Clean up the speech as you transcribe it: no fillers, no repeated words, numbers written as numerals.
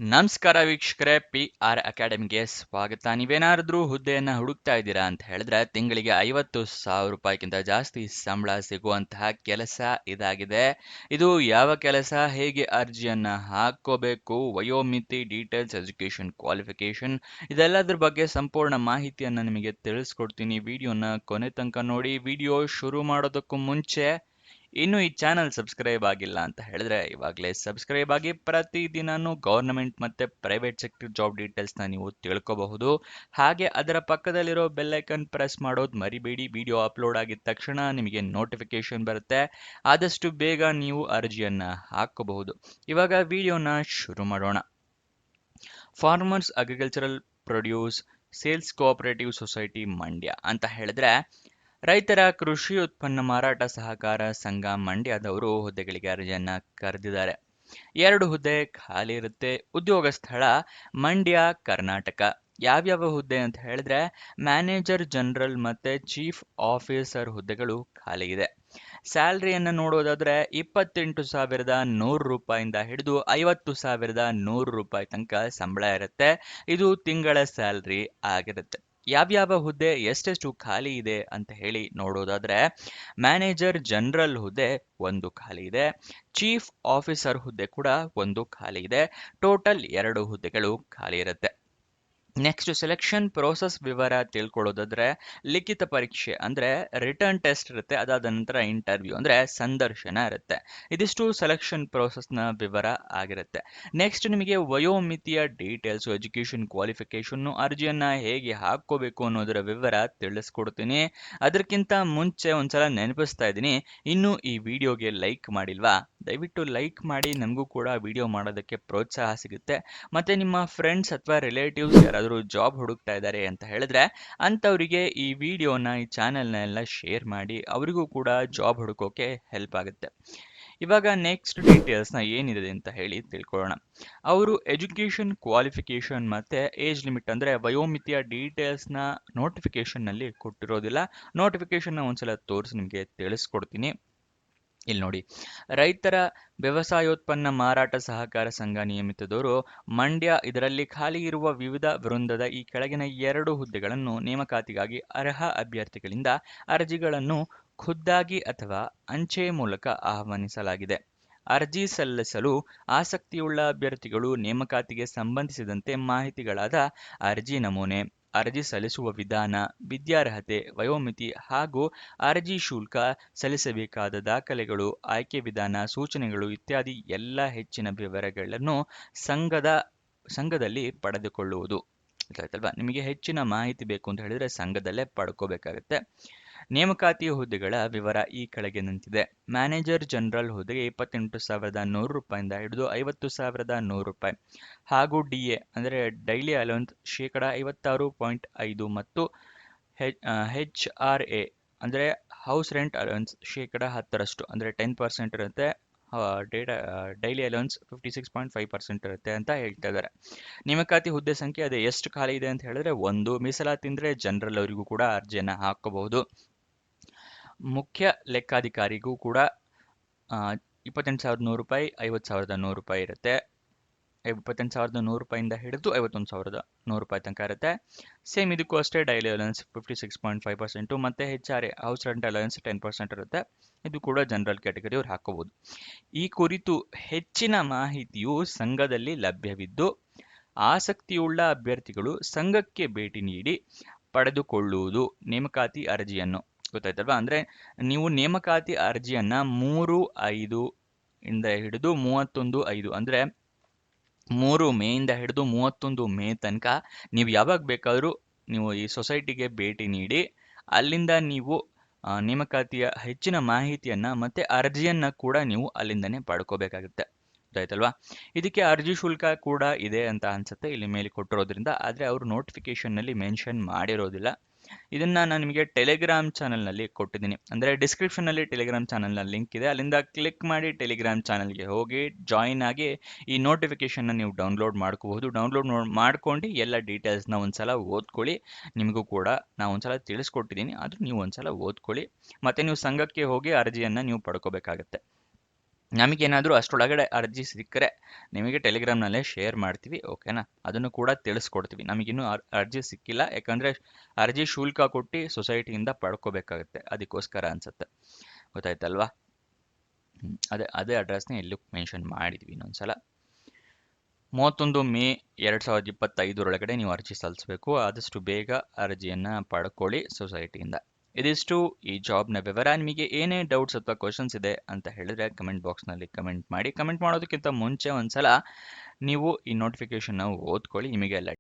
ನಮಸ್ಕಾರ ವೀಕ್ಷಕರೇ, PR ಅಕಾಡೆಮಿಗೆ ಸ್ವಾಗತ. ನೀವೇನಾದ್ರೂ ಹುದ್ದೆಯನ್ನ ಹುಡುಕ್ತಾ ಇದ್ದೀರಾ ಅಂತ ಹೇಳಿದ್ರೆ ತಿಂಗಳಿಗೆ 50,000 ರೂಪಾಯಿಗಿಂತ ಜಾಸ್ತಿ ಸಂಬಳ ಸಿಗುವಂತಹ ಕೆಲಸ ಇದಾಗಿದೆ. ಇದು ಯಾವ ಕೆಲಸ, ಹೇಗೆ ಅರ್ಜಿಯನ್ನ ಹಾಕೋಬೇಕು, ವಯೋಮಿತಿ, ಡೀಟೇಲ್ಸ್, ಎಜುಕೇಶನ್ ಕ್ವಾಲಿಫಿಕೇಶನ್ ಇದೆಲ್ಲದ್ರ ಬಗ್ಗೆ ಸಂಪೂರ್ಣ ಮಾಹಿತಿಯನ್ನ ನಿಮಗೆ ತಿಳಿಸ್ಕೊಡ್ತೀನಿ. ವಿಡಿಯೋನ ಕೊನೆ ತನಕ ನೋಡಿ. ವಿಡಿಯೋ ಶುರು ಮಾಡೋದಕ್ಕೂ ಮುಂಚೆ ಇನ್ನು ಈ ಚಾನಲ್ ಸಬ್ಸ್ಕ್ರೈಬ್ ಆಗಿಲ್ಲ ಅಂತ ಹೇಳಿದ್ರೆ ಇವಾಗಲೇ ಸಬ್ಸ್ಕ್ರೈಬ್ ಆಗಿ. ಪ್ರತಿದಿನನೂ ಗೌರ್ನಮೆಂಟ್ ಮತ್ತೆ ಪ್ರೈವೇಟ್ ಸೆಕ್ಟರ್ ಜಾಬ್ ಡೀಟೇಲ್ಸ್ನ ನೀವು ತಿಳ್ಕೋಬಹುದು. ಹಾಗೆ ಅದರ ಪಕ್ಕದಲ್ಲಿರೋ ಬೆಲ್ ಐಕನ್ ಪ್ರೆಸ್ ಮಾಡೋದು ಮರಿಬೇಡಿ. ವಿಡಿಯೋ ಅಪ್ಲೋಡ್ ಆಗಿದ ತಕ್ಷಣ ನಿಮಗೆ ನೋಟಿಫಿಕೇಶನ್ ಬರುತ್ತೆ. ಆದಷ್ಟು ಬೇಗ ನೀವು ಅರ್ಜಿಯನ್ನ ಹಾಕಬಹುದು. ಇವಾಗ ವಿಡಿಯೋನ ಶುರು ಮಾಡೋಣ. Farmers agricultural produce sales cooperative society Mandya ಅಂತ ಹೇಳಿದ್ರೆ ರೈತರ ಕೃಷಿ ಉತ್ಪನ್ನ ಮಾರಾಟ ಸಹಕಾರ ಸಂಘ ಮಂಡ್ಯದವರು ಹುದ್ದೆಗಳಿಗೆ ಅರ್ಜಿಯನ್ನ ಕರೆದಿದ್ದಾರೆ. 2 ಹುದ್ದೆ ಖಾಲಿ ಇರುತ್ತೆ. ಉದ್ಯೋಗ ಸ್ಥಳ ಮಂಡ್ಯ, ಕರ್ನಾಟಕ. ಯಾವ್ಯಾವ ಹುದ್ದೆ ಅಂತ ಹೇಳಿದ್ರೆ ಮ್ಯಾನೇಜರ್ ಜನರಲ್ ಮತ್ತೆ ಚೀಫ್ ಆಫೀಸರ್ ಹುದ್ದೆಗಳು ಖಾಲಿ ಇದೆ. ಸ್ಯಾಲ್ರಿಯನ್ನು ನೋಡೋದಾದ್ರೆ 28,100 ರೂಪಾಯಿಂದ ಹಿಡಿದು 50,100 ರೂಪಾಯಿ ತನಕ ಸಂಬಳ ಇರುತ್ತೆ. ಇದು ತಿಂಗಳ ಸ್ಯಾಲ್ರಿ ಆಗಿರುತ್ತೆ. ಯಾವ್ಯಾವ ಹುದ್ದೆ ಎಷ್ಟೆಷ್ಟು ಖಾಲಿ ಇದೆ ಅಂತ ಹೇಳಿ ನೋಡೋದಾದ್ರೆ ಮ್ಯಾನೇಜರ್ ಜನರಲ್ ಹುದ್ದೆ 1 ಖಾಲಿ ಇದೆ. ಚೀಫ್ ಆಫೀಸರ್ ಹುದ್ದೆ ಕೂಡ 1 ಖಾಲಿ ಇದೆ. ಟೋಟಲ್ 2 ಹುದ್ದೆಗಳು ಖಾಲಿ ಇರುತ್ತೆ. ನೆಕ್ಸ್ಟ್ ಸೆಲೆಕ್ಷನ್ ಪ್ರೋಸೆಸ್ ವಿವರ ತಿಳ್ಕೊಳ್ಳೋದಾದ್ರೆ ಲಿಖಿತ ಪರೀಕ್ಷೆ ಅಂದ್ರೆ ರಿಟರ್ನ್ ಟೆಸ್ಟ್ ಇರುತ್ತೆ. ಅದಾದ ನಂತರ ಇಂಟರ್ವ್ಯೂ ಅಂದ್ರೆ ಸಂದರ್ಶನ ಇರುತ್ತೆ. ಇದಿಷ್ಟು ಸೆಲೆಕ್ಷನ್ ಪ್ರೋಸೆಸ್ನ ವಿವರ ಆಗಿರುತ್ತೆ. ನೆಕ್ಸ್ಟ್ ನಿಮಗೆ ವಯೋಮಿತಿಯ ಡೀಟೇಲ್ಸ್, ಎಜುಕೇಶನ್ ಕ್ವಾಲಿಫಿಕೇಶನ್, ಅರ್ಜಿಯನ್ನ ಹೇಗೆ ಹಾಕೋಬೇಕು ಅನ್ನೋದರ ವಿವರ ತಿಳಿಸ್ಕೊಡ್ತೀನಿ. ಅದಕ್ಕಿಂತ ಮುಂಚೆ ಒಂದ್ಸಲ ನೆನಪಿಸ್ತಾ ಇದ್ದೀನಿ, ಇನ್ನು ಈ ವಿಡಿಯೋಗೆ ಲೈಕ್ ಮಾಡಿಲ್ವಾ? ದಯವಿಟ್ಟು ಲೈಕ್ ಮಾಡಿ, ನಮಗೂ ಕೂಡ ವಿಡಿಯೋ ಮಾಡೋದಕ್ಕೆ ಪ್ರೋತ್ಸಾಹ ಸಿಗುತ್ತೆ. ಮತ್ತೆ ನಿಮ್ಮ ಫ್ರೆಂಡ್ಸ್ ಅಥವಾ ರಿಲೇಟಿವ್ಸ್ ಯಾರಾದರೂ ಜಾಬ್ ಹುಡುಕ್ತಾ ಇದ್ದಾರೆ ಅಂತ ಹೇಳಿದ್ರೆ ಅಂಥವರಿಗೆ ಈ ವಿಡಿಯೋನ, ಈ ಚಾನೆಲ್ನ ಎಲ್ಲ ಶೇರ್ ಮಾಡಿ. ಅವರಿಗೂ ಕೂಡ ಜಾಬ್ ಹುಡುಕೋಕೆ ಹೆಲ್ಪ್ ಆಗುತ್ತೆ. ಇವಾಗ ನೆಕ್ಸ್ಟ್ ಡೀಟೇಲ್ಸ್ನ ಏನಿದೆ ಅಂತ ಹೇಳಿ ತಿಳ್ಕೊಳ್ಳೋಣ. ಅವರು ಎಜುಕೇಷನ್ ಕ್ವಾಲಿಫಿಕೇಷನ್ ಮತ್ತೆ ಏಜ್ ಲಿಮಿಟ್ ಅಂದ್ರೆ ವಯೋಮಿತಿಯ ಡೀಟೇಲ್ಸ್ನ ನೋಟಿಫಿಕೇಶನ್ನಲ್ಲಿ ಕೊಟ್ಟಿರೋದಿಲ್ಲ. ನೋಟಿಫಿಕೇಶನ್ನ ಒಂದ್ಸಲ ತೋರಿಸಿ ನಿಮಗೆ ತಿಳಿಸ್ಕೊಡ್ತೀನಿ. ಇಲ್ಲಿ ನೋಡಿ, ರೈತರ ವ್ಯವಸಾಯೋತ್ಪನ್ನ ಮಾರಾಟ ಸಹಕಾರ ಸಂಘ ನಿಯಮಿತದವರು ಮಂಡ್ಯ. ಇದರಲ್ಲಿ ಖಾಲಿ ಇರುವ ವಿವಿಧ ವೃಂದದ ಈ ಕೆಳಗಿನ 2 ಹುದ್ದೆಗಳನ್ನು ನೇಮಕಾತಿಗಾಗಿ ಅರ್ಹ ಅಭ್ಯರ್ಥಿಗಳಿಂದ ಅರ್ಜಿಗಳನ್ನು ಖುದ್ದಾಗಿ ಅಥವಾ ಅಂಚೆ ಮೂಲಕ ಆಹ್ವಾನಿಸಲಾಗಿದೆ. ಅರ್ಜಿ ಸಲ್ಲಿಸಲು ಆಸಕ್ತಿಯುಳ್ಳ ಅಭ್ಯರ್ಥಿಗಳು ನೇಮಕಾತಿಗೆ ಸಂಬಂಧಿಸಿದಂತೆ ಮಾಹಿತಿಗಳಾದ ಅರ್ಜಿ ನಮೂನೆ, ಅರ್ಜಿ ಸಲ್ಲಿಸುವ ವಿಧಾನ, ವಿದ್ಯಾರ್ಹತೆ, ವಯೋಮಿತಿ ಹಾಗೂ ಅರ್ಜಿ ಶುಲ್ಕ, ಸಲ್ಲಿಸಬೇಕಾದ ದಾಖಲೆಗಳು, ಆಯ್ಕೆ ವಿಧಾನ, ಸೂಚನೆಗಳು ಇತ್ಯಾದಿ ಎಲ್ಲ ಹೆಚ್ಚಿನ ವಿವರಗಳನ್ನು ಸಂಘದಲ್ಲಿ ಪಡೆದುಕೊಳ್ಳುವುದು. ಗೊತ್ತಾಯ್ತಲ್ವಾ? ನಿಮಗೆ ಹೆಚ್ಚಿನ ಮಾಹಿತಿ ಬೇಕು ಅಂತ ಹೇಳಿದ್ರೆ ಸಂಘದಲ್ಲೇ ಪಡ್ಕೋಬೇಕಾಗತ್ತೆ. ನೇಮಕಾತಿ ಹುದ್ದೆಗಳ ವಿವರ ಈ ಕೆಳಗಿನಂತಿದೆ. ಮ್ಯಾನೇಜರ್ ಜನರಲ್ ಹುದ್ದೆಗೆ 28,100 ರೂಪಾಯಿಂದ ಹಿಡಿದು 50,100 ರೂಪಾಯಿ ಹಾಗೂ DA ಅಂದರೆ ಡೈಲಿ ಅಲೌನ್ಸ್ ಶೇಕಡ 56.5 ಮತ್ತು HRA ಅಂದರೆ ಹೌಸ್ ರೆಂಟ್ ಅಲೌನ್ಸ್ ಶೇಕಡ 10% ಅಂದರೆ 10% ಇರುತ್ತೆ. ಡೈಲಿ ಅಲೌನ್ಸ್ 56.5% ಇರುತ್ತೆ ಅಂತ ಹೇಳ್ತಾ ಇದ್ದಾರೆ. ನೇಮಕಾತಿ ಹುದ್ದೆ ಸಂಖ್ಯೆ ಅದೇ ಎಷ್ಟು ಖಾಲಿ ಇದೆ ಅಂತ ಹೇಳಿದ್ರೆ 1. ಮೀಸಲಾತಿ ಅಂದ್ರೆ ಜನರಲ್ ಅವರಿಗೂ ಕೂಡ ಅರ್ಜಿಯನ್ನು ಹಾಕಬಹುದು. ಮುಖ್ಯ ಲೆಕ್ಕಾಧಿಕಾರಿಗೂ ಕೂಡ 28,100 ರೂಪಾಯಿ, 50,100 ರೂಪಾಯಿ ಇರುತ್ತೆ. 28,100 ರೂಪಾಯಿಂದ ಹಿಡಿದು 51,100 ರೂಪಾಯಿ ತನಕ ಇರುತ್ತೆ. ಸೇಮ್ ಇದಕ್ಕೂ ಅಷ್ಟೇ ಡೈಲಿ ಅಲೌನ್ಸ್ 56.5% ಮತ್ತು HRA ಹೌಸ್ ರೆಂಟ್ ಅಲೌನ್ಸ್ 10% ಇರುತ್ತೆ. ಇದು ಕೂಡ ಜನರಲ್ ಕ್ಯಾಟಗರಿ ಅವ್ರು ಹಾಕೋಬಹುದು. ಈ ಕುರಿತು ಹೆಚ್ಚಿನ ಮಾಹಿತಿಯು ಸಂಘದಲ್ಲಿ ಲಭ್ಯವಿದ್ದು ಆಸಕ್ತಿಯುಳ್ಳ ಅಭ್ಯರ್ಥಿಗಳು ಸಂಘಕ್ಕೆ ಭೇಟಿ ನೀಡಿ ಪಡೆದುಕೊಳ್ಳುವುದು. ನೇಮಕಾತಿ ಅರ್ಜಿಯನ್ನು ಗೊತ್ತಾಯ್ತಲ್ವಾ? ಅಂದ್ರೆ ನೀವು ನೇಮಕಾತಿ ಅರ್ಜಿಯನ್ನ 3/5 ಇಂದ ಹಿಡಿದು 31/5 ಅಂದ್ರೆ 3 ಮೇಯಿಂದ ಹಿಡಿದು 31 ಮೇ ತನಕ ನೀವು ಯಾವಾಗ ಬೇಕಾದರೂ ನೀವು ಈ ಸೊಸೈಟಿಗೆ ಭೇಟಿ ನೀಡಿ ಅಲ್ಲಿಂದ ನೀವು ನೇಮಕಾತಿಯ ಹೆಚ್ಚಿನ ಮಾಹಿತಿಯನ್ನ ಮತ್ತೆ ಅರ್ಜಿಯನ್ನ ಕೂಡ ನೀವು ಅಲ್ಲಿಂದನೇ ಪಡ್ಕೋಬೇಕಾಗುತ್ತೆ. ಗೊತ್ತಾಯ್ತಲ್ವಾ? ಇದಕ್ಕೆ ಅರ್ಜಿ ಶುಲ್ಕ ಕೂಡ ಇದೆ ಅಂತ ಅನ್ಸುತ್ತೆ ಇಲ್ಲಿ ಮೇಲೆ ಕೊಟ್ಟಿರೋದ್ರಿಂದ. ಆದರೆ ಅವರು ನೋಟಿಫಿಕೇಶನ್ನಲ್ಲಿ ಮೆನ್ಷನ್ ಮಾಡಿರೋದಿಲ್ಲ. ಇದನ್ನ ನಾನು ನಿಮಗೆ ಟೆಲಿಗ್ರಾಮ್ ಚಾನಲ್ನಲ್ಲಿ ಕೊಟ್ಟಿದ್ದೀನಿ. ಅಂದರೆ ಡಿಸ್ಕ್ರಿಪ್ಷನ್ನಲ್ಲಿ ಟೆಲಿಗ್ರಾಮ್ ಚಾನಲ್ನ ಲಿಂಕ್ ಇದೆ. ಅಲ್ಲಿಂದ ಕ್ಲಿಕ್ ಮಾಡಿ ಟೆಲಿಗ್ರಾಮ್ ಚಾನಲ್ಗೆ ಹೋಗಿ ಜಾಯಿನ್ ಆಗಿ ಈ ನೋಟಿಫಿಕೇಶನ್ನ ನೀವು ಡೌನ್ಲೋಡ್ ಮಾಡ್ಕೋಬಹುದು. ಡೌನ್ಲೋಡ್ ಮಾಡ್ಕೊಂಡು ಎಲ್ಲ ಡೀಟೇಲ್ಸ್ನ ಒಂದ್ಸಲ ಓದ್ಕೊಳ್ಳಿ. ನಿಮಗೂ ಕೂಡ ನಾವು ಒಂದ್ಸಲ ತಿಳಿಸ್ಕೊಟ್ಟಿದ್ದೀನಿ, ಆದರೂ ನೀವು ಒಂದ್ಸಲ ಓದ್ಕೊಳ್ಳಿ. ಮತ್ತೆ ನೀವು ಸಂಘಕ್ಕೆ ಹೋಗಿ ಅರ್ಜಿಯನ್ನು ನೀವು ಪಡ್ಕೋಬೇಕಾಗತ್ತೆ. ನಮಗೇನಾದರೂ ಅಷ್ಟರೊಳಗಡೆ ಅರ್ಜಿ ಸಿಕ್ಕರೆ ನಿಮಗೆ ಟೆಲಿಗ್ರಾಮ್ನಲ್ಲೇ ಶೇರ್ ಮಾಡ್ತೀವಿ, ಓಕೆನಾ? ಅದನ್ನು ಕೂಡ ತಿಳಿಸ್ಕೊಡ್ತೀವಿ. ನಮಗಿನ್ನೂ ಅರ್ಜಿ ಸಿಕ್ಕಿಲ್ಲ, ಯಾಕಂದರೆ ಅರ್ಜಿ ಶುಲ್ಕ ಕೊಟ್ಟು ಸೊಸೈಟಿಯಿಂದ ಪಡ್ಕೋಬೇಕಾಗತ್ತೆ, ಅದಕ್ಕೋಸ್ಕರ ಅನ್ಸುತ್ತೆ. ಗೊತ್ತಾಯ್ತಲ್ವಾ? ಅದೇ ಅದೇ ಅಡ್ರೆಸ್ನ ಇಲ್ಲೂ ಮೆನ್ಷನ್ ಮಾಡಿದ್ವಿ ಇನ್ನೊಂದ್ಸಲ. 31 ಮೇ 2025 ನೀವು ಅರ್ಜಿ ಸಲ್ಲಿಸಬೇಕು. ಆದಷ್ಟು ಬೇಗ ಅರ್ಜಿಯನ್ನು ಪಡ್ಕೊಳ್ಳಿ ಸೊಸೈಟಿಯಿಂದ. ಇದಿಷ್ಟು ಈ ಜಾಬ್ನ ವಿವರ. ನಿಮಗೆ ಏನೇ ಡೌಟ್ಸ್ ಅಥವಾ ಕ್ವಶನ್ಸ್ ಇದೆ ಅಂತ ಹೇಳಿದ್ರೆ ಕಮೆಂಟ್ ಬಾಕ್ಸ್ನಲ್ಲಿ ಕಮೆಂಟ್ ಮಾಡಿ. ಕಮೆಂಟ್ ಮಾಡೋದಕ್ಕಿಂತ ಮುಂಚೆ ಒಂದ್ಸಲ ನೀವು ಈ ನೋಟಿಫಿಕೇಶನ್ನ ಓದ್ಕೊಳ್ಳಿ, ನಿಮಗೆ ಎಲ್ಲ